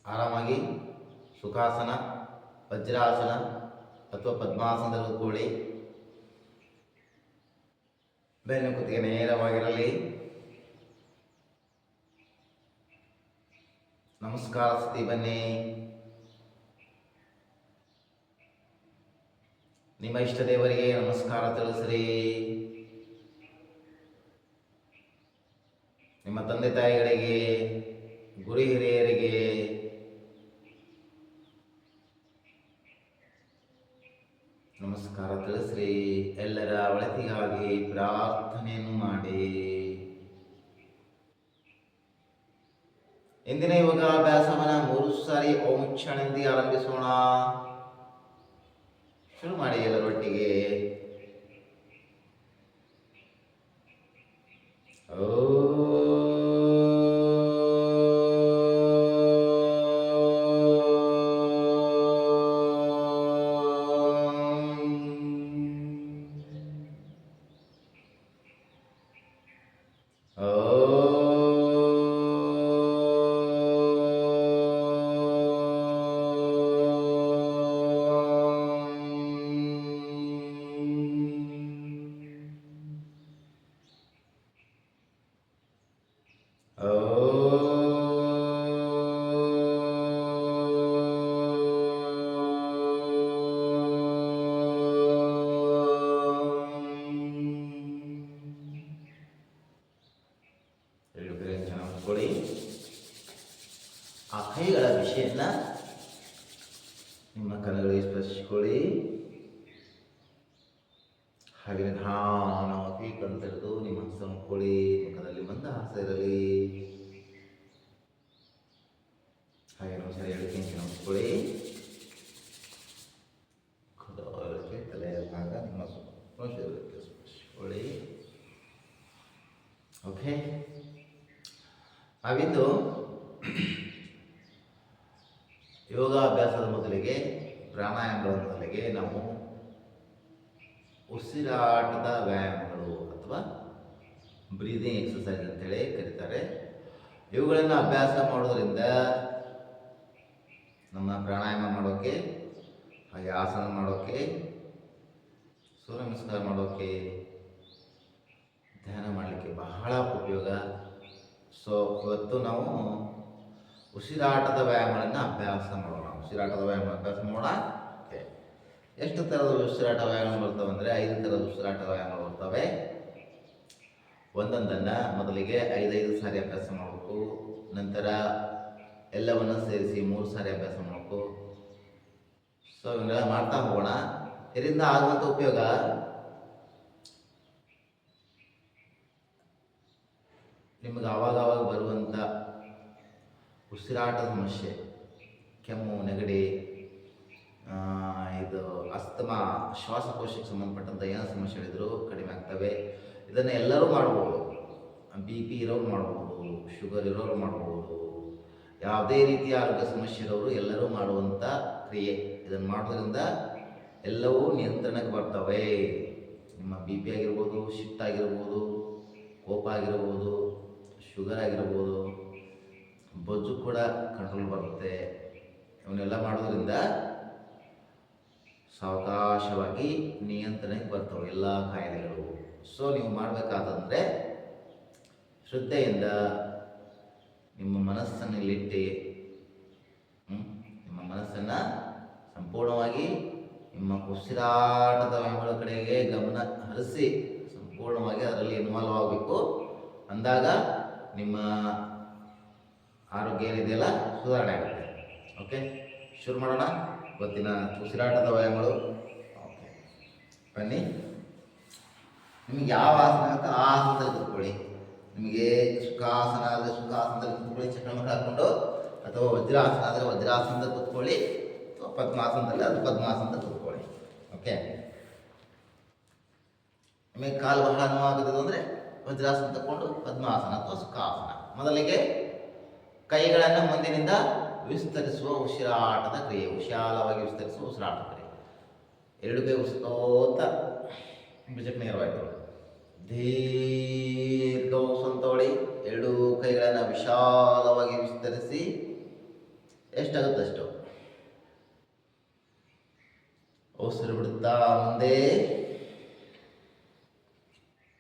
ಆರಾಮಾಗಿ ಸುಖಾಸನ, ವಜ್ರಾಸನ ಅಥವಾ ಪದ್ಮಾಸನದಲ್ಲಿ ಕೂತ್ಕೊಳ್ಳಿ. ಬೆನ್ನು ಕುತ್ತಿಗೆ ನೇರವಾಗಿರಲಿ. ನಮಸ್ಕಾರ ಸ್ಥಿತಿ ಬನ್ನಿ. ನಿಮ್ಮ ಇಷ್ಟ ದೇವರಿಗೆ ನಮಸ್ಕಾರ ತಿಳಿಸ್ರಿ. ನಿಮ್ಮ ತಂದೆ ತಾಯಿಗಳಿಗೆ, ಗುರು ಹಿರಿಯರಿಗೆ, ನಮಸ್ಕಾರ ತಿಳಿಸ್ರಿ. ಎಲ್ಲರ ಒಳಿತಿಗಾಗಿ ಪ್ರಾರ್ಥನೆಯನ್ನು ಮಾಡಿ. ಇಂದಿನ ಯೋಗಾಭ್ಯಾಸವನ್ನ 3 ಸಾರಿ ಓಂ ಉಚ್ಚಾರಣೆಯಿಂದ ಆರಂಭಿಸೋಣ. ಶುರು ಮಾಡಿ ಎಲ್ಲರೊಟ್ಟಿಗೆ. ಆ ಕೈಗಳ ವಿಷಯನ್ನ ನಿಮ್ಮ ಕಣ್ಣುಗಳಿಗೆ ಸ್ಪರ್ಶಿಸಿಕೊಳ್ಳಿ. ಹಾಗೆ ನಿಧಾನವಾಗಿ ಕಣ್ಣು ತೆರೆದು ನಿಮ್ಮ ಹಸ್ತ ಮುಕ್ಕೊಳ್ಳಿ. ಮುಖದಲ್ಲಿ ಮಂದಹಾಸ ಇರಲಿ. ಹಾಗೆ ಸರಿ ಹೇಳಿಕೆ ಮುಕ್ಕೊಳ್ಳಿ. ತಲೆಯ ಭಾಗ ನಿಮ್ಮ ಶರೀರಕ್ಕೆ ಸ್ಪರ್ಶಿಸಿಕೊಳ್ಳಿ. ಓಕೆ, ಅವಿದ್ದು ಯೋಗಾಭ್ಯಾಸದ ಮೊದಲಿಗೆ, ಪ್ರಾಣಾಯಾಮಗಳ ಮೊದಲಿಗೆ ನಾವು ಉಸಿರಾಟದ ವ್ಯಾಯಾಮಗಳು ಅಥವಾ ಬ್ರೀದಿಂಗ್ ಎಕ್ಸಸೈಸ್ ಅಂತೇಳಿ ಕರೀತಾರೆ. ಇವುಗಳನ್ನು ಅಭ್ಯಾಸ ಮಾಡೋದ್ರಿಂದ ನಮ್ಮ ಪ್ರಾಣಾಯಾಮ ಮಾಡೋಕ್ಕೆ, ಹಾಗೆ ಆಸನ ಮಾಡೋಕ್ಕೆ, ಸೂರ್ಯ ನಮಸ್ಕಾರ ಮಾಡೋಕ್ಕೆ, ಧ್ಯಾನ ಮಾಡಲಿಕ್ಕೆ ಬಹಳ ಉಪಯೋಗ. ಸೊ ಇವತ್ತು ನಾವು ಉಸಿರಾಟದ ವ್ಯಾಯಾಮಗಳನ್ನು ಅಭ್ಯಾಸ ಮಾಡೋಣ. ಉಸಿರಾಟದ ವ್ಯಾಯಾಮ ಅಭ್ಯಾಸ ಮಾಡೋಣ. ಓಕೆ, ಎಷ್ಟು ಥರದ ಉಸಿರಾಟ ವ್ಯಾಯಾಮ ಬರ್ತವೆ ಅಂದರೆ 5 ಥರದ ಉಸಿರಾಟ ವ್ಯಾಯಾಮಗಳು ಬರ್ತವೆ. ಒಂದೊಂದನ್ನು ಮೊದಲಿಗೆ 5 ಸಾರಿ ಅಭ್ಯಾಸ ಮಾಡಬೇಕು. ನಂತರ ಎಲ್ಲವನ್ನು ಸೇರಿಸಿ 3 ಸಾರಿ ಅಭ್ಯಾಸ ಮಾಡಬೇಕು. ಸೊ ಇವನ್ನೆಲ್ಲ ಮಾಡ್ತಾ ಹೋಗೋಣ. ಇದರಿಂದ ಆಗುವಂಥ ಉಪಯೋಗ, ನಿಮಗೆ ಆವಾಗವಾಗ ಬರುವಂಥ ಉಸಿರಾಟದ ಸಮಸ್ಯೆ, ಕೆಮ್ಮು, ನೆಗಡಿ, ಇದು ಅಸ್ತಮಾ, ಶ್ವಾಸಕೋಶಕ್ಕೆ ಸಂಬಂಧಪಟ್ಟಂಥ ಏನು ಸಮಸ್ಯೆಗಳಿದ್ರು ಕಡಿಮೆ ಆಗ್ತವೆ. ಇದನ್ನು ಎಲ್ಲರೂ ಮಾಡ್ಬೋದು. BP ಇರೋರು ಮಾಡ್ಬೋದು, ಶುಗರ್ ಇರೋರು ಮಾಡ್ಬೋದು, ಯಾವುದೇ ರೀತಿಯ ಆರೋಗ್ಯ ಸಮಸ್ಯೆ ಇರೋರು ಎಲ್ಲರೂ ಮಾಡುವಂಥ ಕ್ರಿಯೆ. ಇದನ್ನು ಮಾಡೋದ್ರಿಂದ ಎಲ್ಲವೂ ನಿಯಂತ್ರಣಕ್ಕೆ ಬರ್ತವೆ. ನಿಮ್ಮ BP ಆಗಿರ್ಬೋದು, ಶಿಫ್ಟ್ ಆಗಿರ್ಬೋದು, ಕೋಪ ಆಗಿರ್ಬೋದು, ಶುಗರ್ ಆಗಿರ್ಬೋದು, ಬೊಜ್ಜು ಕೂಡ ಕಂಟ್ರೋಲ್ ಬರುತ್ತೆ. ಇವನ್ನೆಲ್ಲ ಮಾಡೋದ್ರಿಂದ ಸಾವಕಾಶವಾಗಿ ನಿಯಂತ್ರಣಕ್ಕೆ ಬರ್ತವೆ ಎಲ್ಲ ಕಾಯಿಲೆಗಳು. ಸೊ ನೀವು ಮಾಡಬೇಕಾದಂದರೆ ಶ್ರದ್ಧೆಯಿಂದ ನಿಮ್ಮ ಮನಸ್ಸನ್ನು ಇಲ್ಲಿಟ್ಟು, ನಿಮ್ಮ ಮನಸ್ಸನ್ನು ಸಂಪೂರ್ಣವಾಗಿ ನಿಮ್ಮ ಉಸಿರಾಟದ ವ್ಯಾಯಾಮಗಳ ಕಡೆಗೆ ಗಮನ ಹರಿಸಿ ಸಂಪೂರ್ಣವಾಗಿ ಅದರಲ್ಲಿ ಇನ್ವಾಲ್ವ್ ಆಗಬೇಕು. ಅಂದಾಗ ನಿಮ್ಮ ಆರೋಗ್ಯ ಏನಿದೆಯಲ್ಲ ಸುಧಾರಣೆ ಆಗುತ್ತೆ. ಓಕೆ, ಶುರು ಮಾಡೋಣ ಇವತ್ತಿನ ಉಸಿರಾಟದ ವ್ಯಾಯಾಮಗಳು. ಓಕೆ, ಬನ್ನಿ. ನಿಮಗೆ ಯಾವ ಆಸನ ಆಗುತ್ತೆ ಆ ಆಸನದಲ್ಲಿ ಕೂತ್ಕೊಳ್ಳಿ. ನಿಮಗೆ ಸುಖಾಸನ ಆದರೆ ಸುಖಾಸನದಲ್ಲಿ ಕೂತ್ಕೊಳ್ಳಿ, ಚಕ್ರಮುಖ ಹಾಕ್ಕೊಂಡು, ಅಥವಾ ವಜ್ರಾಸನ ಆದರೆ ವಜ್ರಾಸನದಲ್ಲಿ ಕೂತ್ಕೊಳ್ಳಿ, ಅಥವಾ ಪದ್ಮಾಸನದಲ್ಲಿ ಅದು ಪದ್ಮಾಸನದಲ್ಲಿ ಕೂತ್ಕೊಳ್ಳಿ. ಓಕೆ, ನಿಮಗೆ ಕಾಲು ಬಹಳ ನೋವಾಗುತ್ತದೆ ಅಂದರೆ ವಜ್ರಾಸನ ತಗೊಂಡು ಪದ್ಮಾಸನ ಅಥವಾ ಸುಖಾಸನ. ಮೊದಲಿಗೆ ಕೈಗಳನ್ನು ಮುಂದಿನಿಂದ ವಿಸ್ತರಿಸುವ ಉಸಿರಾಟದ ಕ್ರಿಯೆ, ವಿಶಾಲವಾಗಿ ವಿಸ್ತರಿಸುವ ಉಸಿರಾಟದ ಕ್ರಿಯೆ. 2 ಕೈ ಉಸಿರೋತ ಭುಜಕ್ಕೆ ನೇರವಾಯಿತು. ದೀರ್ಘ ಉಸಿರು ತಗೊಳ್ಳಿ. 2 ಕೈಗಳನ್ನು ವಿಶಾಲವಾಗಿ ವಿಸ್ತರಿಸಿ ಎಷ್ಟಾಗುತ್ತೆ ಅಷ್ಟು. ಉಸಿರು ಬಿಡುತ್ತಾ ಮುಂದೆ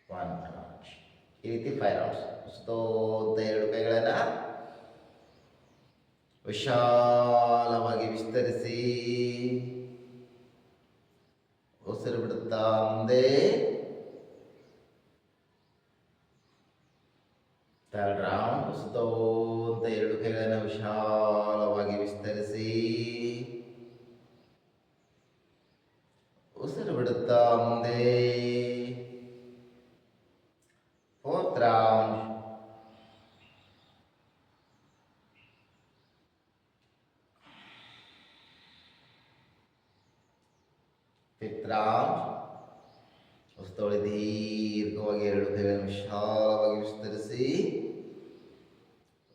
1 ರೌಂಡ್. ಈ ರೀತಿ 5 ರೌಂಡ್ಸ್. ಸುತ್ತೋತ 2 ಕೈಗಳನ್ನು ವಿಶಾಲವಾಗಿ ವಿಸ್ತರಿಸಿ ಉಸಿರು ಬಿಡುತ್ತಾ ಮುಂದೆ 3rd ರೌಂಡ್. ಸುತ್ತೋತ 2 ಕೈಗಳನ್ನು ವಿಶಾಲವಾಗಿ ವಿಸ್ತರಿಸಿ ಉಸಿರು ಬಿಡುತ್ತಾ ಮುಂದೆ 4th ರೌಂಡ್. Fifth round. ಉಸಿತೊಳೆ ದೀರ್ಘವಾಗಿ 2 ಕೈಗಳನ್ನು ವಿಶಾಲವಾಗಿ ವಿಸ್ತರಿಸಿ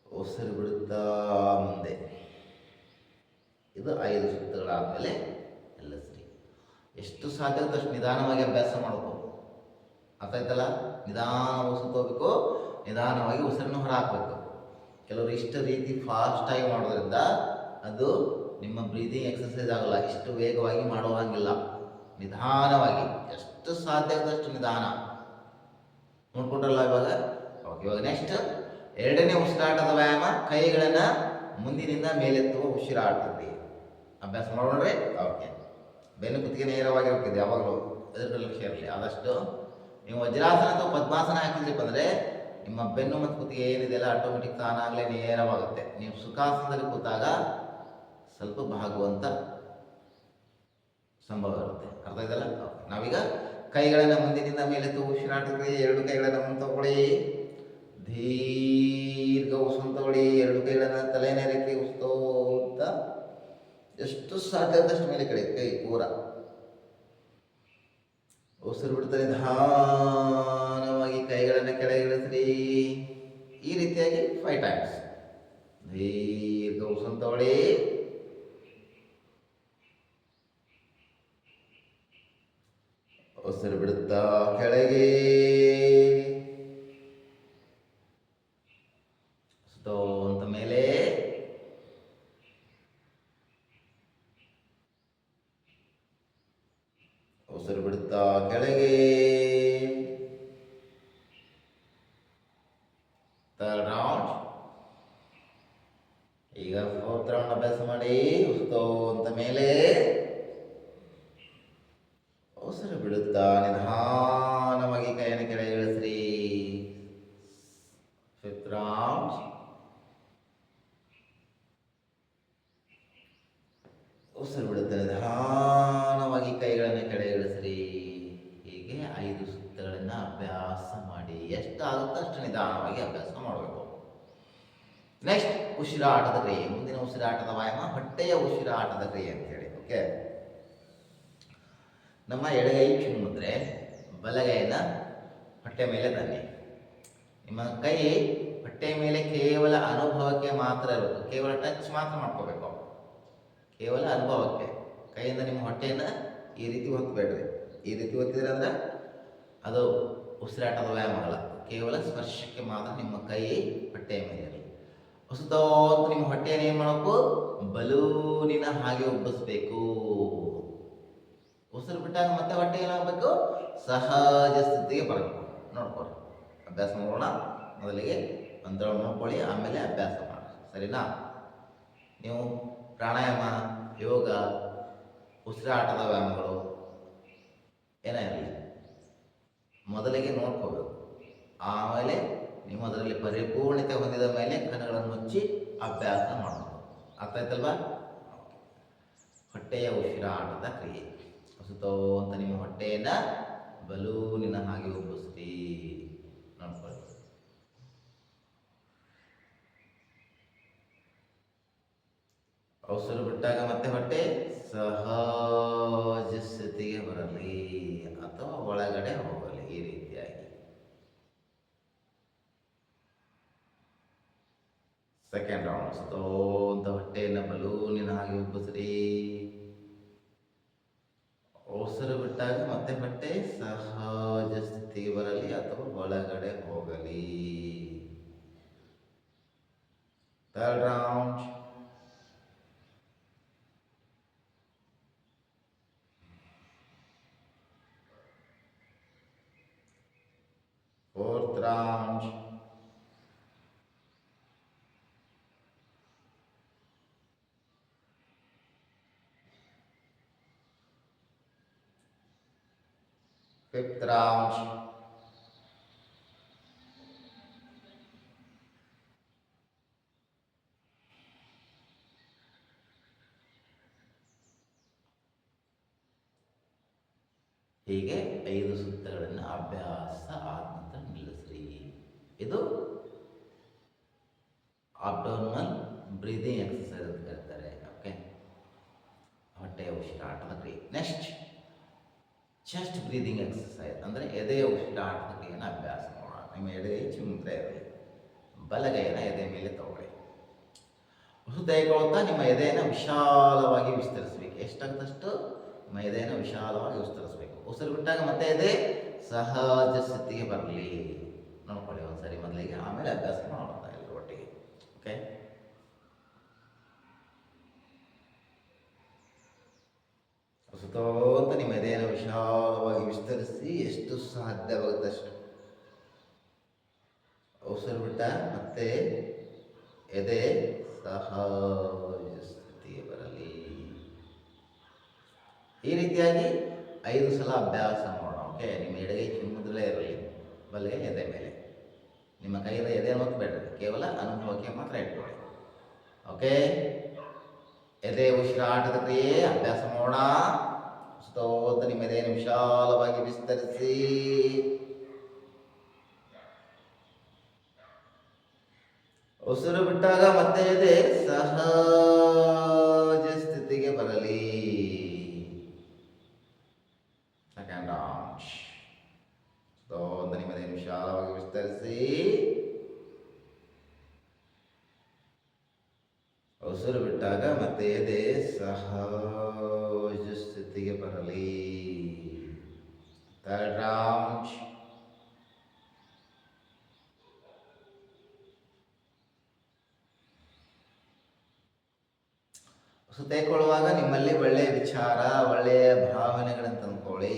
ಉಸಿರು ಬಿಡುತ್ತಾ ಮುಂದೆ. ಇದು 5 ಸುತ್ತುಗಳಾದಮೇಲೆ ಎಲ್ಲ ಸರಿ. ಎಷ್ಟು ಸಾಧ್ಯ ಆಗುತ್ತೆ ಅಷ್ಟು ನಿಧಾನವಾಗಿ ಅಭ್ಯಾಸ ಮಾಡ್ಬೋದು. ಅರ್ಥ ಆಯ್ತಲ್ಲ? ನಿಧಾನವಾಗಿ ಉಸಿರು ನಿಧಾನವಾಗಿ ಉಸಿರನ್ನು ಹೊರ ಹಾಕಬೇಕು. ಕೆಲವರು ಇಷ್ಟು ರೀತಿ ಫಾಸ್ಟಾಗಿ ಮಾಡೋದ್ರಿಂದ ಅದು ನಿಮ್ಮ ಬ್ರೀದಿಂಗ್ ಎಕ್ಸಸೈಸ್ ಆಗಲ್ಲ. ಇಷ್ಟು ವೇಗವಾಗಿ ಮಾಡೋ ಹಾಗಿಲ್ಲ. ನಿಧಾನವಾಗಿ ಎಷ್ಟು ಸಾಧ್ಯ ಆದಷ್ಟು ನಿಧಾನ ನೋಡ್ಕೊಂಡ್ರಲ್ಲ ಇವಾಗ. ಓಕೆ, ಇವಾಗ ನೆಕ್ಸ್ಟ್ 2ನೇ ಉಸಿರಾಟದ ವ್ಯಾಯಾಮ. ಕೈಗಳನ್ನು ಮುಂದಿನಿಂದ ಮೇಲೆತ್ತುವ ಉಸಿರಾಟದಲ್ಲಿ ಅಭ್ಯಾಸ ಮಾಡೋಣ್ರಿ. ಓಕೆ, ಬೆನ್ನು ಕುತ್ತಿಗೆ ನೇರವಾಗಿ ಹೋಗ್ತಿದೆ ಯಾವಾಗಲೂ, ಎದುರು ಲಕ್ಷ್ಯ ಇರಲಿ. ಆದಷ್ಟು ನೀವು ವಜ್ರಾಸನ ಅಥವಾ ಪದ್ಮಾಸನ ಹಾಕಿದ್ರಪ್ಪ ಅಂದರೆ ನಿಮ್ಮ ಬೆನ್ನು ಮತ್ತು ಕುತ್ತಿಗೆ ಏನಿದೆಯಲ್ಲ ಆಟೋಮೆಟಿಕ್ ತಾನಾಗಲೇ ನೇರವಾಗುತ್ತೆ. ನೀವು ಸುಖಾಸನದಲ್ಲಿ ಕೂತಾಗ ಸ್ವಲ್ಪ ಬಾಗುವಂಥ ಸಂಭವ ಇರುತ್ತೆ. ಅರ್ಥ ಇದೆಲ್ಲ? ನಾವೀಗ ಕೈಗಳನ್ನು ಮುಂದಿನಿಂದ ಮೇಲೆತ್ತು ಉಸಿರಾಟಕ್ಕೆ 2 ಕೈಗಳನ್ನು ಮುಂದೆ ತಗೊಳ್ಳಿ. ದೀರ್ಘ ಉಸಿರು ತಗೊಳ್ಳಿ. 2 ಕೈಗಳನ್ನು ತಲೆ ನೇರಕ್ಕೆ ಉಸ್ತೋತ ಎಷ್ಟು ಸಾಧ್ಯ ಆದಷ್ಟು ಮೇಲೆ ಕಡೆ ಕೈ ಪೂರ ಉಸಿರು ಬಿಡ್ತಾರೆ. ನಿಧಾನವಾಗಿ ಕೈಗಳನ್ನು ಕೆಳಗೆ ಇಳಿಸ್ರಿ. ಈ ರೀತಿಯಾಗಿ 5 ಟೈಮ್ಸ್. ದೀರ್ಘ ಉಸಿರು ತಗೊಳ್ಳಿ. ಉಸಿರು ಬಿಡುತ್ತಾ ಕೆಳಗೆ ಸುತ್ತೋಂತ ಮೇಲೆ. ಉಸಿರು ಬಿಡುತ್ತಾ ಕೆಳಗೆ. 3rd round. ಈಗ 4th ರೌಂಡ್ ಅಭ್ಯಾಸ ಮಾಡಿ. ಸುತ್ತೋಂತ ಮೇಲೆ ಉಸಿರು ಬಿಡುತ್ತಾ ನಿಧಾನವಾಗಿ ಕೈಯನ್ನು ಕೆಳಗೆ ಇಳಿಸ್ರಿ. 5th round. ಉಸಿರು ಬಿಡುತ್ತಾ ನಿಧಾನವಾಗಿ ಕೈಗಳನ್ನು ಕೆಳಗೆ ಇಳಿಸ್ರಿ. ಹೀಗೆ 5 ಸುತ್ತುಗಳನ್ನು ಅಭ್ಯಾಸ ಮಾಡಿ. ಎಷ್ಟಾಗುತ್ತೋ ಅಷ್ಟು ನಿಧಾನವಾಗಿ ಅಭ್ಯಾಸ ಮಾಡಬೇಕು. ನೆಕ್ಸ್ಟ್ ಉಸಿರಾಟದ ಕ್ರಿಯೆ. ಮುಂದಿನ ಉಸಿರಾಟದ ವ್ಯಾಯಾಮ ಹೊಟ್ಟೆಯ ಉಸಿರಾಟದ ಕ್ರಿಯೆ ಅಂತೇಳಿ. ಓಕೆ, ನಮ್ಮ ಎಡಗೈ ಮುದ್ರೆ, ಬಲಗೈಯನ್ನು ಹೊಟ್ಟೆ ಮೇಲೆ ತನ್ನಿ. ನಿಮ್ಮ ಕೈ ಹೊಟ್ಟೆ ಮೇಲೆ ಕೇವಲ ಅನುಭವಕ್ಕೆ ಮಾತ್ರ ಇರಬೇಕು. ಕೇವಲ ಟಚ್ ಮಾತ್ರ ಮಾಡ್ಕೋಬೇಕು. ಕೇವಲ ಅನುಭವಕ್ಕೆ. ಕೈಯಿಂದ ನಿಮ್ಮ ಹೊಟ್ಟೆಯನ್ನು ಈ ರೀತಿ ಒತ್ತಬೇಡ್ರಿ. ಈ ರೀತಿ ಒತ್ತಿದ್ರೆ ಅಂದರೆ ಅದು ಉಸಿರಾಟದ ವ್ಯಾಯಾಮ ಅಲ್ಲ. ಕೇವಲ ಸ್ಪರ್ಶಕ್ಕೆ ಮಾತ್ರ ನಿಮ್ಮ ಕೈ ಹೊಟ್ಟೆಯ ಮೇಲೆ ಇರಲಿ. ಹೊಸತೋಂತ ನಿಮ್ಮ ಹೊಟ್ಟೆಯನ್ನು ಏನು ಮಾಡಬೇಕು? ಬಲೂನಿನ ಹಾಗೆ ಉಬ್ಬಿಸ್ಬೇಕು. ಉಸಿರು ಬಿಟ್ಟಾಗ ಮತ್ತೆ ಹೊಟ್ಟೆ ಏನಾಗಬೇಕು? ಸಹಜ ಸ್ಥಿತಿಗೆ ಬರಬೇಕು. ನೋಡ್ಕೊಳ್ಳಿ, ಅಭ್ಯಾಸ ಮಾಡೋಣ. ಮೊದಲಿಗೆ ಒಂದು ನೋಡ್ಕೊಳ್ಳಿ, ಆಮೇಲೆ ಅಭ್ಯಾಸ ಮಾಡಿ. ಸರಿನಾ? ನೀವು ಪ್ರಾಣಾಯಾಮ, ಯೋಗ, ಉಸಿರಾಟದ ವ್ಯಾಯಾಮಗಳು ಏನೇ ಇರಲಿ, ಮೊದಲಿಗೆ ನೋಡ್ಕೋಬೇಕು. ಆಮೇಲೆ ನೀವು ಅದರಲ್ಲಿ ಪರಿಪೂರ್ಣತೆ ಹೊಂದಿದ ಮೇಲೆ ಕಣ್ಣುಗಳನ್ನು ಮುಚ್ಚಿ ಅಭ್ಯಾಸ ಮಾಡಬೇಕು. ಅರ್ಥ ಆಯ್ತಲ್ವಾ? ಹೊಟ್ಟೆಯ ಉಸಿರಾಟದ ಕ್ರಿಯೆ. ಹೊಸತೋ ಅಂತ ನಿಮ್ಮ ಹೊಟ್ಟೆಯನ್ನು ಬಲೂನಿನ ಹಾಗೆ ಉಬ್ಬಿಸ್ರಿ. ನೋಡ್ಕೊಳ್ಳಿ. ಉಸಿರು ಬಿಟ್ಟಾಗ ಮತ್ತೆ ಹೊಟ್ಟೆ ಸಹಜ ಸ್ಥಿತಿಗೆ ಬರಲಿ ಅಥವಾ ಒಳಗಡೆ ಹೋಗಲಿ. ಈ ರೀತಿಯಾಗಿ. Second round. ಹೊಸತೋ ಅಂತ ಹೊಟ್ಟೆಯನ್ನು ಬಲೂನಿನ ಹಾಗೆ ಉಬ್ಬಿಸ್ರಿ. ಉಸಿರು ಬಿಟ್ಟಾಗ ಮತ್ತೆ ಹೊಟ್ಟೆ ಸಹಜ ಸ್ಥಿತಿಗೆ ಬರಲಿ ಅಥವಾ ಒಳಗಡೆ ಹೋಗಲಿ. 3rd round. Fourth round. Fifth round. ಹೀಗೆ 5 ಸುತ್ತುಗಳನ್ನು ಅಭ್ಯಾಸ ಆದ ನಂತರ ನಿಲ್ಲಿಸ್ರಿ. ಇದು ಅಬ್ಡೋಮಿನಲ್ ಬ್ರೀದಿಂಗ್ ಎಕ್ಸಸೈಸ್ ಅಂತ ಕರೀತಾರೆ. ಓಕೆ, ಹೊಟ್ಟೆಯ ಉಸಿರಾಟದ ಕ್ರಿಯೆ. ನೆಕ್ಸ್ಟ್ ಚೆಸ್ಟ್ ಬ್ರೀದಿಂಗ್ ಎಕ್ಸಸೈಸ್ ಅಂದರೆ ಎದೆಯ ಉಸಿರಾಟದ ಕ್ರಿಯೆಯನ್ನು ಅಭ್ಯಾಸ ಮಾಡೋಣ. ನಿಮ್ಮ ಎದೆ ಚಿಮ್ಮುತ್ತಾ ಇರಲಿ. ಬಲಗೈನ ಎದೆ ಮೇಲೆ ತಗೊಳ್ಳಿ. ಉಸಿರು ತೆಗೆದುಕೊಳ್ತಾ ನಿಮ್ಮ ಎದೆಯನ್ನು ವಿಶಾಲವಾಗಿ ವಿಸ್ತರಿಸಬೇಕು. ಎಷ್ಟಾಗ್ತಷ್ಟು ನಿಮ್ಮ ಎದೆಯನ್ನು ವಿಶಾಲವಾಗಿ ವಿಸ್ತರಿಸಬೇಕು. ಉಸಿರು ಬಿಟ್ಟಾಗ ಮತ್ತೆ ಎದೆ ಸಹಜ ಸ್ಥಿತಿಗೆ ಬರಲಿ. ನೋಡ್ಕೊಳ್ಳಿ ಒಂದ್ಸರಿ ಮೊದಲಿಗೆ, ಆಮೇಲೆ ಅಭ್ಯಾಸ ಮಾಡೋಣ ಎಲ್ಲರೂ ಒಟ್ಟಿಗೆ. ಓಕೆ, ಸುತ್ತೋತ ನಿಮ್ಮ ಎದೆಯನ್ನು ವಿಶಾಲವಾಗಿ ವಿಸ್ತರಿಸಿ ಎಷ್ಟು ಸಾಧ್ಯವಾಗುತ್ತಷ್ಟು. ಉಸಿರು ಬಿಟ್ಟ ಮತ್ತೆ ಎದೆ ಸಹಜ ಸ್ಥಿತಿಗೆ ಬರಲಿ. ಈ ರೀತಿಯಾಗಿ 5 ಸಲ ಅಭ್ಯಾಸ ಮಾಡೋಣ. ಓಕೆ, ನಿಮ್ಮ ಎಡಗೈ ಚಿಮ್ಮುದಲೇ ಇರಲಿ, ಬಲಗೈ ಎದೆ ಮೇಲೆ. ನಿಮ್ಮ ಕೈಯಿಂದ ಎದೆ ಮತ್ತು ಬೇಡ, ಕೇವಲ ಅನುಭವಕ್ಕೆ ಮಾತ್ರ ಇಟ್ಕೊಳ್ಳಿ. ಓಕೆ, ಎದೆ ಉಸಿರಾಟದ ಕ್ರಿಯೆ ಅಭ್ಯಾಸ ಮಾಡೋಣ. ಸ್ತೋತ್ರ, ನಿಮ್ಮ ಎದೆಯನ್ನು ವಿಶಾಲವಾಗಿ ವಿಸ್ತರಿಸಿ. ಉಸಿರು ಬಿಟ್ಟಾಗ ಮತ್ತೆ ಎದೆ ಸಹಜ ಸ್ಥಿತಿಗೆ ಬರಲಿ. Second round. ಸ್ತೋತ್ರ, ನಿಮ್ಮ ಎದೆಯನ್ನು ವಿಶಾಲವಾಗಿ ವಿಸ್ತರಿಸಿ. ಉಸಿರು ಬಿಟ್ಟಾಗ ಮತ್ತೆ ಎದೆ ಸಹಜ ಸ್ಥಿತಿಗೆ ಬರಲಿ. Third round. ಉಸಿರು ತೆಗೆದುಕೊಳ್ಳುವಾಗ ನಿಮ್ಮಲ್ಲಿ ಒಳ್ಳೆಯ ವಿಚಾರ, ಒಳ್ಳೆಯ ಭಾವನೆಗಳನ್ನು ತಂದುಕೊಳ್ಳಿ.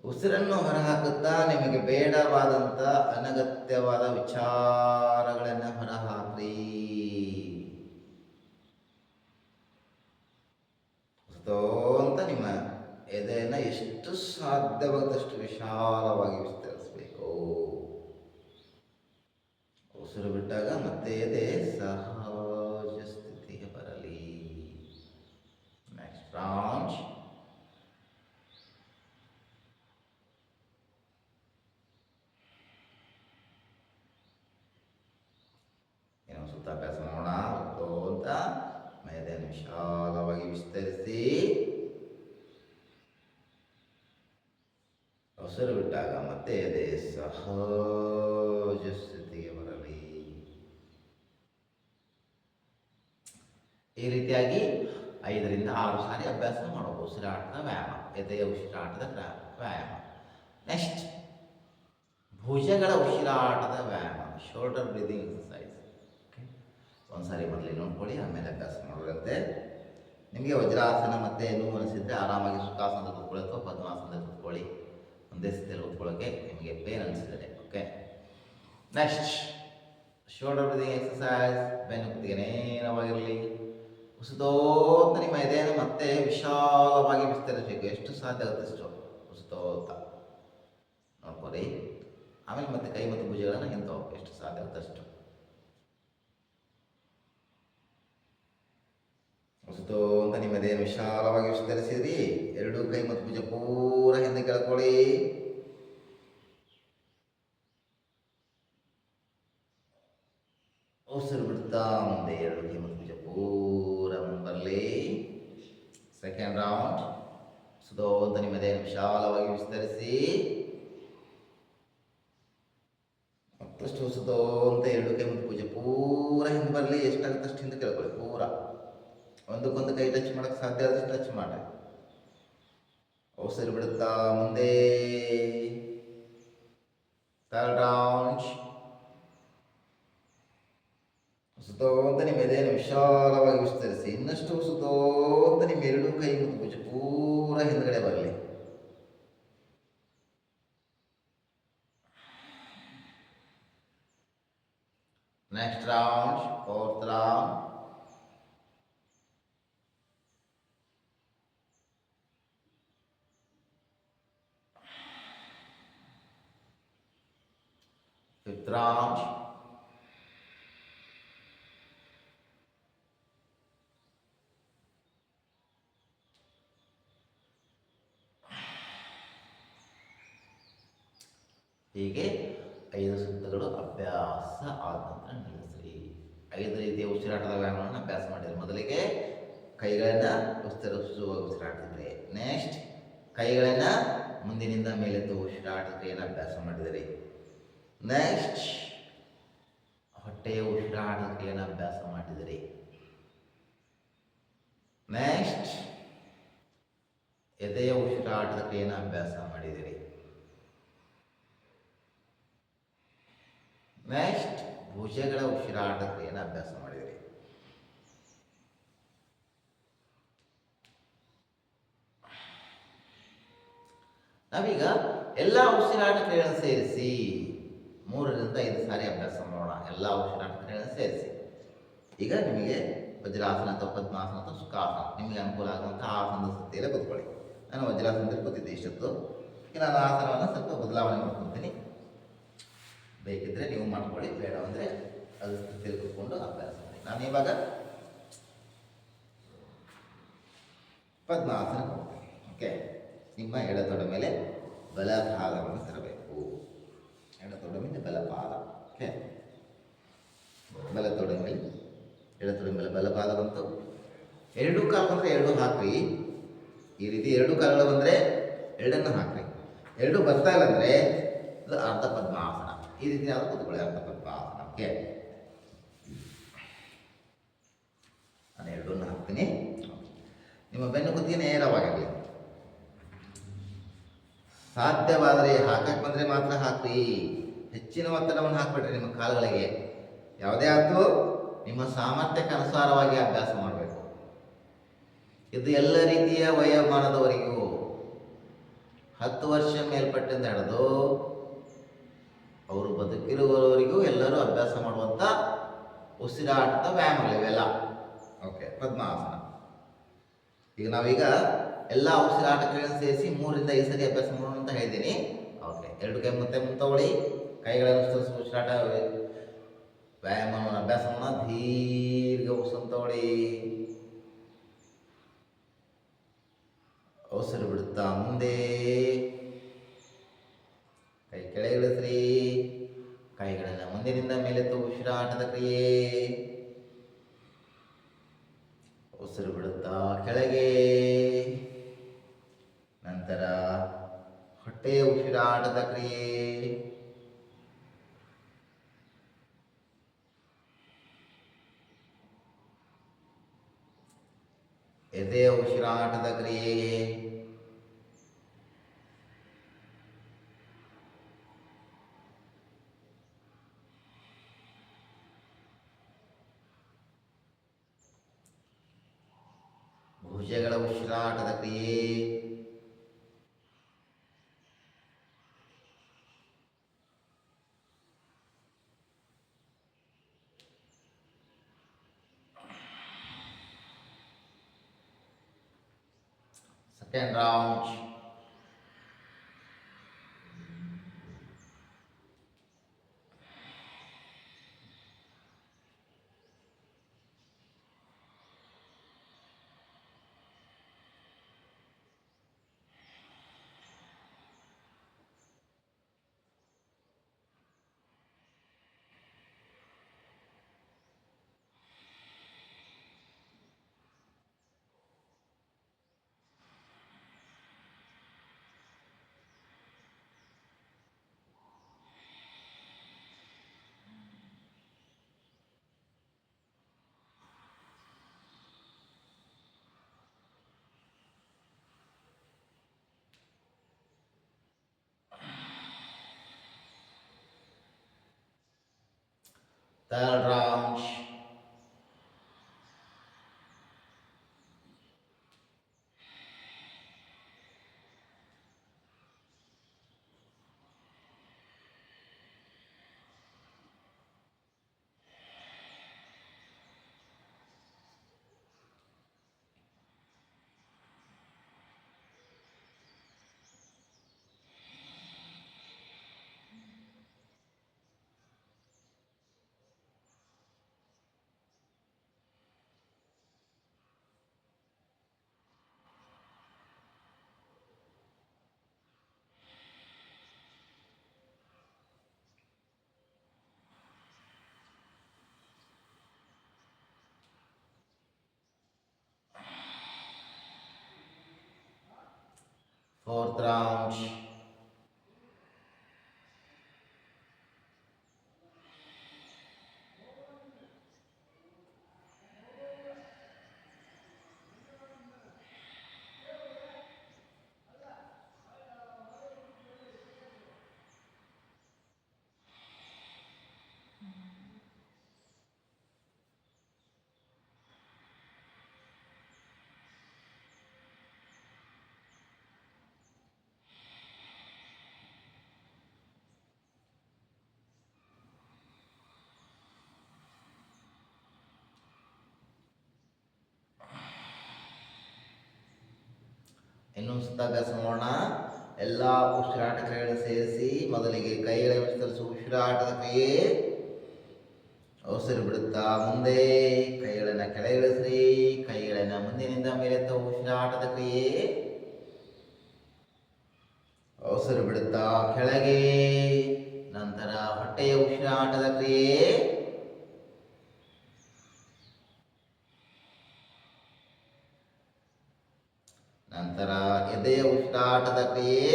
ಉಸಿರನ್ನು ಹೊರಹಾಕುತ್ತಾ ನಿಮಗೆ ಬೇಡವಾದಂಥ ಅನಗತ್ಯವಾದ ವಿಚಾರಗಳನ್ನು ಹೊರಹಾಕ್ರಿ. ಅಂತ ನಿಮ್ಮ ಎದೆಯನ್ನು ಎಷ್ಟು ಸಾಧ್ಯವಾದಷ್ಟು ವಿಶಾಲವಾಗಿ ವಿಸ್ತರಿಸಬೇಕು. ಉಸಿರು ಬಿಟ್ಟಾಗ ಮತ್ತೆ ಎದೆ ಸಹಜ ಸ್ಥಿತಿಗೆ ಬರಲಿ. Next round. ಸುತ್ತ ಅಭ್ಯಾಸ ಮಾಡೋಣ. ಅಂತ ಎದೆಯನ್ನು ವಿಶಾಲವಾಗಿ ವಿಸ್ತರಿಸಿ. ಉಸಿರು ಬಿಟ್ಟಾಗ ಮತ್ತೆ ಎದೆ ಸಹಜ ಸ್ಥಿತಿಗೆ ಬರಲಿ. ಈ ರೀತಿಯಾಗಿ 5 ರಿಂದ 6 ಸಾರಿ ಅಭ್ಯಾಸ ಮಾಡಬಹುದು. ಉಸಿರಾಟದ ವ್ಯಾಯಾಮ, ಎದೆಯ ಉಸಿರಾಟದ ವ್ಯಾಯಾಮ. ನೆಕ್ಸ್ಟ್ ಭುಜಗಳ ಉಸಿರಾಟದ ವ್ಯಾಯಾಮ, ಶೋಲ್ಡರ್ ಬ್ರೀದಿಂಗ್ ಎಕ್ಸಸೈಸ್. ಒಂದ್ಸಾರಿ ಮೊದಲೇ ನೋಡ್ಕೊಳ್ಳಿ, ಆಮೇಲೆ ಅಭ್ಯಾಸ ಮಾಡೋದಂತೆ. ನಿಮಗೆ ವಜ್ರಾಸನ ಮತ್ತೆ ನೋವು ಅನಿಸಿದ್ರೆ ಆರಾಮಾಗಿ ಸುಖಾಸನದ ಕೂತ್ಕೊಳ್ಳಿ ಅಥವಾ ಪದ್ಮಾಸನದ ಕೂತ್ಕೊಳ್ಳಿ. ಒಂದೇ ಸ್ಥಿತಿಯಲ್ಲಿ ಕೂತ್ಕೊಳ್ಳೋಕ್ಕೆ ನಿಮಗೆ ಪೇನ್ ಅನಿಸಿದರೆ. Okay, next shoulder breathing exercise. ಬೆನ್ನು ಕುತ್ತಿಗೆ ನೇರವಾಗಿರಲಿ. ಉಸಿತೋತ ನಿಮ್ಮ ಎದೆಯನ್ನು ಮತ್ತೆ ವಿಶಾಲವಾಗಿ ವಿಸ್ತರಿಸಬೇಕು. ಎಷ್ಟು ಸಾಧ್ಯ ಆಗುತ್ತೆ ಅಷ್ಟು ಉಸಿತೋತ ನೋಡ್ಕೊಳ್ಳಿ. ಆಮೇಲೆ ಮತ್ತೆ ಕೈ ಮತ್ತು ಭುಜಗಳನ್ನು ಹಿಂದೆ ಎಷ್ಟು ಸಾಧ್ಯ ಆಗುತ್ತೆ ಅಷ್ಟು. ಉಸಿತೋತ ನಿಮ್ಮ ಎದೆಯನ್ನು ವಿಶಾಲವಾಗಿ ವಿಸ್ತರಿಸಿರಿ. 2 ಕೈ ಮತ್ತು ಭುಜ ಪೂರ ಹಿಂದೆ ಕೆಳಕೊಳ್ಳಿ. ಉಸಿರು ಬಿಡ್ತಾ ಮುಂದೆ 2 ಕೈ ಮತ್ತು ಭುಜ ಪೂರ ಮುಂಬರಲಿ. Second round. ಉಸಿತೋತ ನಿಮ್ಮ ಎದೆಯನ್ನು ವಿಶಾಲವಾಗಿ ವಿಸ್ತರಿಸಿ. ಮತ್ತಷ್ಟು ಉಸಿತೋತ 2 ಕೈ ಮತ್ತು ಭುಜ ಪೂರ ಹಿಂದೆ ಬರಲಿ. ಎಷ್ಟಾಗುತ್ತೆ ಅಷ್ಟು ಹಿಂದೆ ಕೆಳಕೊಳ್ಳಿ. ಪೂರ ಒಂದಕ್ಕೊಂದು ಕೈ ಟಚ್ ಮಾಡೋಕ್ಕೆ ಸಾಧ್ಯ ಆದಷ್ಟು ಟಚ್ ಮಾಡಿ. ಉಸಿರು ಬಿಡುತ್ತಾ ಮುಂದೆ. Third round. ಉಸಿತೋತ ನಿಮ್ಮ ಎದೆಯನ್ನು ವಿಶಾಲವಾಗಿ ವಿಸ್ತರಿಸಿ. ಇನ್ನಷ್ಟು ಉಸಿತೋತ ನಿಮ್ಮ 2 ಕೈ ಮತ್ತು ಭುಜ ಪೂರ ಹಿಂದ್ಗಡೆ ಬರಲಿ. Next round, fourth round. Fifth round. ಹೀಗೆ 5 ಸುತ್ತುಗಳು ಅಭ್ಯಾಸ ಆದ ನಂತರ ನಿಲ್ಲಿಸ್ರಿ. 5 ರೀತಿಯ ಉಸಿರಾಟದ ವ್ಯಾಯಾಮಗಳನ್ನು ಅಭ್ಯಾಸ ಮಾಡಿದ್ರಿ. ಮೊದಲಿಗೆ ಕೈಗಳನ್ನು ವಿಸ್ತರಿಸುವ ಉಸಿರಾಡ್ತಿದ್ರಿ. ನೆಕ್ಸ್ಟ್ ಕೈಗಳನ್ನು ಮುಂದಿನಿಂದ ಮೇಲೆದ್ದು ಉಸಿರಾಟದ ಕ್ರಿಯೆಯನ್ನು ಅಭ್ಯಾಸ ಮಾಡಿದಿರಿ. ನೆಕ್ಸ್ಟ್ ಹೊಟ್ಟೆಯ ಉಸಿರಾಟದ ಕ್ರಿಯೆಯನ್ನು ಅಭ್ಯಾಸ ಮಾಡಿದಿರಿ. ನೆಕ್ಸ್ಟ್ ಎದೆಯ ಉಸಿರಾಟದ ಕ್ರಿಯೆಯನ್ನು ಅಭ್ಯಾಸ ಮಾಡಿದಿರಿ. ನೆಕ್ಸ್ಟ್ ಭುಜಗಳ ಉಸಿರಾಟದ ಕ್ರಿಯೆಯನ್ನು ಅಭ್ಯಾಸ ಮಾಡಿದಿರಿ. ನಾವೀಗ ಎಲ್ಲ ಉಸಿರಾಟ ಕ್ರಿಯೆಗಳನ್ನು ಸೇರಿಸಿ 3 ರಿಂದ 5 ಸಾರಿ ಅಭ್ಯಾಸ ಮಾಡೋಣ. ಎಲ್ಲ ಉಸಿರಾಟ ಕ್ರಿಯೆಗಳನ್ನು ಸೇರಿಸಿ. ಈಗ ನಿಮಗೆ ವಜ್ರಾಸನ ಅಥವಾ ಪದ್ಮಾಸನ ಅಥವಾ ಸುಖಾಸನ ನಿಮಗೆ ಅನುಕೂಲ ಆಗುವಂತಹ ಆಸನದ ಸ್ಥಿತಿಯಲ್ಲೇ ಕೂತ್ಕೊಳ್ಳಿ. ನಾನು ವಜ್ರಾಸನದಲ್ಲಿ ಕೂತಿದ್ದೆ ಇಷ್ಟೊತ್ತು. ಈಗ ನಾನು ಆಸನವನ್ನು ಸ್ವಲ್ಪ ಬದಲಾವಣೆ ಮಾಡ್ಕೊಳ್ತೀನಿ. ಬೇಕಿದ್ರೆ ನೀವು ಮಾಡ್ಕೊಳ್ಳಿ, ಬೇಡ ಅಂದರೆ ಅದು ಸ್ಥಿತಿಯಲ್ಲಿ ಕೂತ್ಕೊಂಡು ಅಭ್ಯಾಸ ಮಾಡಿ. ನಾನು ಇವಾಗ ಪದ್ಮಾಸನ ಕೊಡ್ತೀನಿ. ಓಕೆ, ನಿಮ್ಮ ಎಡತೊಡ ಮೇಲೆ ಬಲಪಾದವನ್ನು ತರಬೇಕು. ಎಡತೊಡ ಮೇಲೆ ಬಲಪಾದ. ಓಕೆ, ಬಲತೊಡ ಮೇಲೆ ಎಡತೊಡ ಮೇಲೆ ಬಲಪಾದ ಬಂತು. 2 ಕಾಲು ಬಂದರೆ 2 ಹಾಕ್ರಿ. ಈ ರೀತಿ 2 ಕಾಲುಗಳು ಬಂದರೆ 2 ಹಾಕ್ರಿ. 2 ಬರ್ತಾ ಇಲ್ಲ ಅಂದರೆ ಅದು ಅರ್ಧ ಪದ್ಮಾಸನ. ಈ ರೀತಿ ನಾವು ಕೂತ್ಕೊಳ್ಳಿ, ಅರ್ಧ ಪದ್ಮಾಸನ. ಓಕೆ, ನಾನು 2 ಹಾಕ್ತೀನಿ. ನಿಮ್ಮ ಬೆನ್ನು ಕುತ್ತಿಗೆ ನೇರವಾಗಿರಲಿ. ಸಾಧ್ಯವಾದರೆ ಹಾಕಕ್ಕೆ ಬಂದರೆ ಮಾತ್ರ ಹಾಕ್ರಿ. ಹೆಚ್ಚಿನ ಒತ್ತಡವನ್ನು ಹಾಕಬೇಡ್ರಿ ನಿಮ್ಮ ಕಾಲುಗಳಿಗೆ. ಯಾವುದೇ ಆದರೂ ನಿಮ್ಮ ಸಾಮರ್ಥ್ಯಕ್ಕೆ ಅನುಸಾರವಾಗಿ ಅಭ್ಯಾಸ ಮಾಡಬೇಕು. ಇದು ಎಲ್ಲ ರೀತಿಯ ವಯೋಮಾನದವರಿಗೂ 10 ವರ್ಷ ಮೇಲ್ಪಟ್ಟಿಂದ ಹಿಡಿದು ಅವರು ಬದುಕಿರುವವರಿಗೂ ಎಲ್ಲರೂ ಅಭ್ಯಾಸ ಮಾಡುವಂಥ ಉಸಿರಾಟದ ವ್ಯಾಯಾಮಗಳು ಇವೆಲ್ಲ. ಓಕೆ, ಪದ್ಮಾಸನ. ಈಗ ನಾವೀಗ ಎಲ್ಲ ಉಸಿರಾಟ ಕ್ರಿಯೆಗಳನ್ನು ಸೇರಿಸಿ 3 ರಿಂದ 5 ಸರಿ ಅಭ್ಯಾಸ ಮಾಡೋಣ ಅಂತ ಹೇಳಿದ್ದೀನಿ. ಓಕೆ, 2 ಕೈ ಮತ್ತೆ ತಗೊಳ್ಳಿ. ಕೈಗಳನ್ನು ವಿಸ್ತರಿಸುವ ಉಸಿರಾಟ ವ್ಯಾಯಾಮವನ್ನು ಅಭ್ಯಾಸ ಮಾಡೋಣ. ದೀರ್ಘ ಉಸಿರು ತಗೊಳ್ಳಿ. ಉಸಿರು ಬಿಡುತ್ತಾ ಮುಂದೆ ಕೈ ಕೆಳಗಿಳಿಸ್ರಿ. ಕೈಗಳನ್ನು ಮುಂದಿನಿಂದ ಮೇಲೆತ್ತು ಉಸಿರಾಟದ ಕ್ರಿಯೆ. ಉಸಿರು ಬಿಡುತ್ತಾ ಕೆಳಗೆ. ನಂತರ ಹೊಟ್ಟೆಯ ಉಸಿರಾಟದ ಕ್ರಿಯೆ. ಎದೆಯ ಉಸಿರಾಟದ ಕ್ರಿಯೆ. ಭುಜಗಳ ಉಸಿರಾಟದ ಕ್ರಿಯೆ. Second round. Third round. Fourth round. ಇನ್ನೊಂದು ಸುತ್ತ ಅಭ್ಯಾಸ ಮಾಡೋಣ. ಎಲ್ಲ ಉಸಿರಾಟ ಕ್ರಿಯೆಗಳನ್ನು ಸೇರಿಸಿ ಮೊದಲಿಗೆ ಕೈಗಳ ವಿಸ್ತರಿಸುವ ಉಸಿರಾಟದ ಕ್ರಿಯೆ. ಉಸಿರು ಬಿಡುತ್ತಾ ಮುಂದೆ ಕೈಗಳನ್ನು ಕೆಳಗಿಳಿಸ್ರಿ. ಕೈಗಳನ್ನು ಮುಂದಿನಿಂದ ಮೇಲೆತ್ತ ಉಸಿರಾಟದ ಕ್ರಿಯೆ. ಉಸಿರು ಬಿಡುತ್ತಾ ಕೆಳಗೆ. ನಂತರ ಹೊಟ್ಟೆಯ ಉಸಿರಾಟದ ಕ್ರಿಯೆ. ನಂತರ ಎದೆಯ ಉಸಿರಾಟದ ಕ್ರಿಯೆ.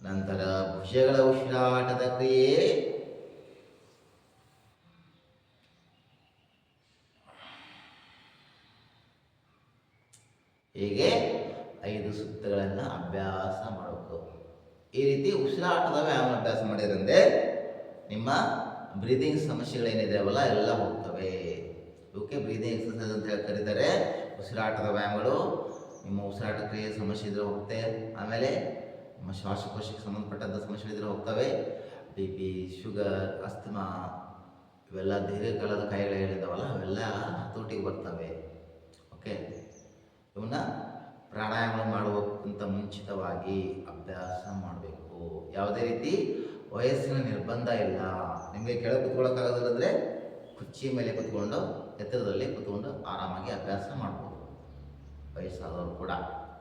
ನಂತರ ಭುಜಗಳ ಉಸಿರಾಟದ ಕ್ರಿಯೆ. ಹೀಗೆ 5 ಸುತ್ತುಗಳನ್ನು ಅಭ್ಯಾಸ ಮಾಡಬೇಕು. ಈ ರೀತಿ ಉಸಿರಾಟದ ವ್ಯಾಯಾಮ ಅಭ್ಯಾಸ ಮಾಡಿದ್ರಂದ್ರೆ ನಿಮ್ಮ ಬ್ರೀದಿಂಗ್ ಸಮಸ್ಯೆಗಳೇನಿದಾವಲ್ಲ ಎಲ್ಲ ಹೋಗ್ತವೆ. ಇವಕ್ಕೆ ಬ್ರೀದಿಂಗ್ ಎಕ್ಸರ್ಸೈಸ್ ಅಂತ ಹೇಳಿ ಕರೀತಾರೆ. ಉಸಿರಾಟದ ವ್ಯಾಯಾಮಗಳು ನಿಮ್ಮ ಉಸಿರಾಟ ಕ್ರಿಯೆ ಸಮಸ್ಯೆ ಇದ್ರೆ ಹೋಗುತ್ತೆ. ಆಮೇಲೆ ನಿಮ್ಮ ಶ್ವಾಸಕೋಶಕ್ಕೆ ಸಂಬಂಧಪಟ್ಟಂಥ ಸಮಸ್ಯೆಗಳಿದ್ರೆ ಹೋಗ್ತವೆ. ಬಿ ಪಿ, ಶುಗರ್, ಅಸ್ತಮಾ ಇವೆಲ್ಲ ದೀರ್ಘಕಾಲದ ಕಾಯಿಲೆ ಹೇಳಿದಾವಲ್ಲ ಅವೆಲ್ಲ ಹತೋಟಿಗೆ ಬರ್ತವೆ. ಓಕೆ, ಇವನ್ನ ಪ್ರಾಣಾಯಾಮ ಮಾಡುವಕ್ಕಿಂತ ಮುಂಚಿತವಾಗಿ ಅಭ್ಯಾಸ ಮಾಡಬೇಕು. ಯಾವುದೇ ರೀತಿ ವಯಸ್ಸಿನ ನಿರ್ಬಂಧ ಇಲ್ಲ. ನಿಮಗೆ ಕೆಳಗೆ ಕುತ್ಕೊಳ್ಳೋಕ್ಕಾಗೋದಿಲ್ಲಂದರೆ ಕುರ್ಚಿ ಮೇಲೆ ಕುತ್ಕೊಂಡು ಎತ್ತರದಲ್ಲಿ ಕುತ್ಕೊಂಡು ಆರಾಮಾಗಿ ಅಭ್ಯಾಸ ಮಾಡ್ಬೋದು, ವಯಸ್ಸಾದವರು ಕೂಡ.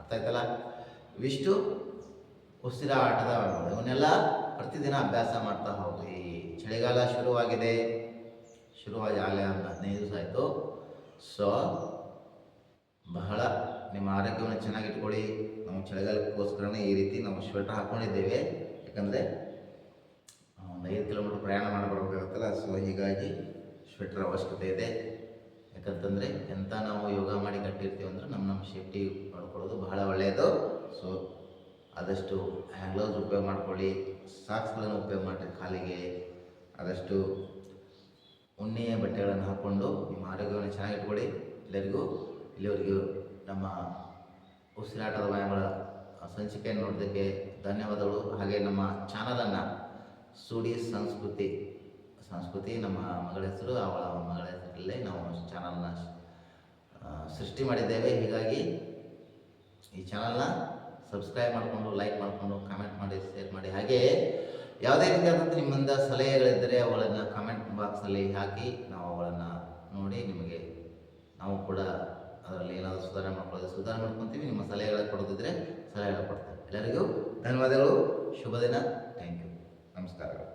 ಅರ್ಥ ಆಯ್ತಲ್ಲ? ಇವಿಷ್ಟು ಉಸಿರಾಟದ ಇವನ್ನೆಲ್ಲ ಪ್ರತಿದಿನ ಅಭ್ಯಾಸ ಮಾಡ್ತಾ ಹೋಗ್ರಿ. ಚಳಿಗಾಲ ಶುರುವಾಗಿದೆ, ಶುರುವಾಗಿ ಆಗಲೇ 15 ದಿವಸ ಆಯಿತು. ಸೊ ಬಹಳ ನಿಮ್ಮ ಆರೋಗ್ಯವನ್ನು ಚೆನ್ನಾಗಿಟ್ಕೊಳ್ಳಿ. ನಾವು ಚಳಿಗಾಲಕ್ಕೋಸ್ಕರನೇ ಈ ರೀತಿ ನಾವು ಸ್ವೆಟರ್ ಹಾಕ್ಕೊಂಡಿದ್ದೇವೆ. ಯಾಕಂದರೆ 5 ಕಿಲೋಮೀಟ್ರ್ ಪ್ರಯಾಣ ಮಾಡಬರ್ಬೇಕಾಗುತ್ತಲ್ಲ. ಸೊ ಹೀಗಾಗಿ ಸ್ವೆಟರ್ ಅವಶ್ಯಕತೆ ಇದೆ. ಯಾಕಂತಂದರೆ ಎಂಥ ನಾವು ಯೋಗ ಮಾಡಿ ಕಟ್ಟಿರ್ತೀವಿ ಅಂದ್ರೆ ನಮ್ಮ ಸೇಫ್ಟಿ ಮಾಡ್ಕೊಳ್ಳೋದು ಬಹಳ ಒಳ್ಳೆಯದು. ಸೊ ಆದಷ್ಟು ಹ್ಯಾಂಡ್ ಗ್ಲೌಸ್ ಉಪಯೋಗ ಮಾಡ್ಕೊಳ್ಳಿ. ಸಾಕ್ಸ್ಗಳನ್ನು ಉಪಯೋಗ ಮಾಡಿರಿ ಕಾಲಿಗೆ. ಆದಷ್ಟು ಉಣ್ಣೆಯ ಬಟ್ಟೆಗಳನ್ನು ಹಾಕ್ಕೊಂಡು ನಿಮ್ಮ ಆರೋಗ್ಯವನ್ನು ಚೆನ್ನಾಗಿಟ್ಕೊಳ್ಳಿ. ಇಲ್ಲಿವರೆಗೂ ನಮ್ಮ ಉಸಿರಾಟದ ವ್ಯಾಯಾಮಗಳ ಸಂಚಿಕೆಯನ್ನು ನೋಡೋದಕ್ಕೆ ಧನ್ಯವಾದಗಳು. ಹಾಗೆ ನಮ್ಮ ಚಾನಲನ್ನು ಸೂಡಿ ಸಂಸ್ಕೃತಿ ನಮ್ಮ ಮಗಳ ಹೆಸರು, ಅವಳ ಮಗಳ ಹೆಸರಲ್ಲೇ ನಾವು ಚಾನಲ್ನ ಸೃಷ್ಟಿ ಮಾಡಿದ್ದೇವೆ. ಹೀಗಾಗಿ ಈ ಚಾನಲ್ನ ಸಬ್ಸ್ಕ್ರೈಬ್ ಮಾಡಿಕೊಂಡು, ಲೈಕ್ ಮಾಡಿಕೊಂಡು, ಕಾಮೆಂಟ್ ಮಾಡಿ, ಶೇರ್ ಮಾಡಿ. ಹಾಗೆ ಯಾವುದೇ ರೀತಿಯಾದಂಥ ನಿಮ್ಮಿಂದ ಸಲಹೆಗಳಿದ್ದರೆ ಅವುಗಳನ್ನು ಕಾಮೆಂಟ್ ಬಾಕ್ಸಲ್ಲಿ ಹಾಕಿ ನಾವು ಅವುಗಳನ್ನು ನೋಡಿ ನಿಮಗೆ ನಾವು ಕೂಡ ಅದರಲ್ಲಿ ಏನಾದರೂ ಸುಧಾರಣೆ ಮಾಡ್ಕೊತೀವಿ. ನಿಮ್ಮ ಸಲಹೆಗಳ ಕೊಡೋದಿದ್ರೆ ಸಲಹೆಗಳ ಕೊಡ್ತೇವೆ. ಎಲ್ಲರಿಗೂ ಧನ್ಯವಾದಗಳು. ಶುಭ ದಿನ. Thank you. ನಮಸ್ಕಾರಗಳು.